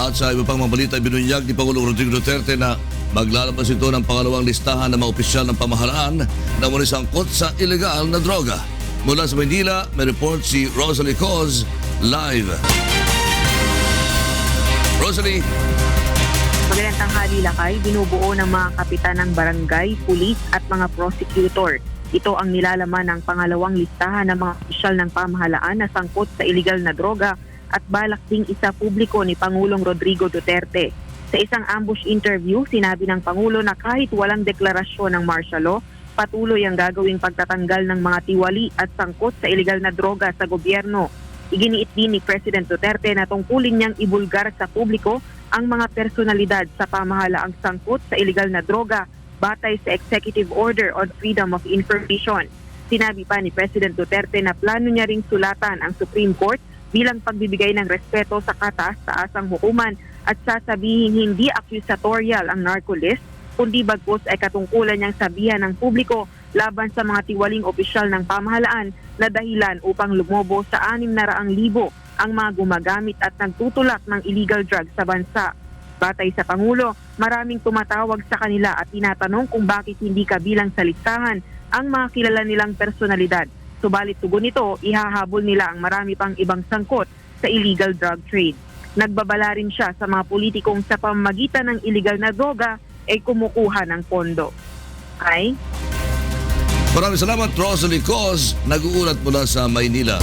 At sa iba pang mga balita, binunyag ni Pangulong Rodrigo Duterte na maglalabas ito ng pangalawang listahan ng mga opisyal ng pamahalaan na muli sangkot sa ilegal na droga. Mula sa Maynila, may report si Rosalie Coz live. Rosalie. Magandang tanghali, Lakay. Binubuo ng mga kapitan ng barangay, pulis at mga prosecutor. Ito ang nilalaman ng pangalawang listahan ng mga opisyal ng pamahalaan na sangkot sa iligal na droga at balak ding isa publiko ni Pangulong Rodrigo Duterte. Sa isang ambush interview, sinabi ng Pangulo na kahit walang deklarasyon ng martial law, patuloy ang gagawing pagtatanggal ng mga tiwali at sangkot sa iligal na droga sa gobyerno. Iginiit din ni President Duterte na tungkulin niyang ibulgar sa publiko ang mga personalidad sa pamahalaang sangkot sa iligal na droga batay sa Executive Order on Freedom of Information. Sinabi pa ni President Duterte na plano niya ring sulatan ang Supreme Court bilang pagbibigay ng respeto sa kataas-taasang hukuman at sasabihin hindi accusatorial ang narco list, kundi bagkus ay katungkulan niyang sabihan ng publiko laban sa mga tiwaling opisyal ng pamahalaan na dahilan upang lumobo sa 600,000 ang mga gumagamit at nagtutulak ng illegal drugs sa bansa. Batay sa Pangulo, maraming tumatawag sa kanila at tinatanong kung bakit hindi kabilang sa listahan ang mga kilala nilang personalidad. Subalit tugon nito, ihahabol nila ang marami pang ibang sangkot sa illegal drug trade. Nagbabala rin siya sa mga politikong sa pamamagitan ng illegal na droga ay kumukuha ng pondo. Maraming salamat, Rosalie Coz, nag-uulat mula sa Maynila.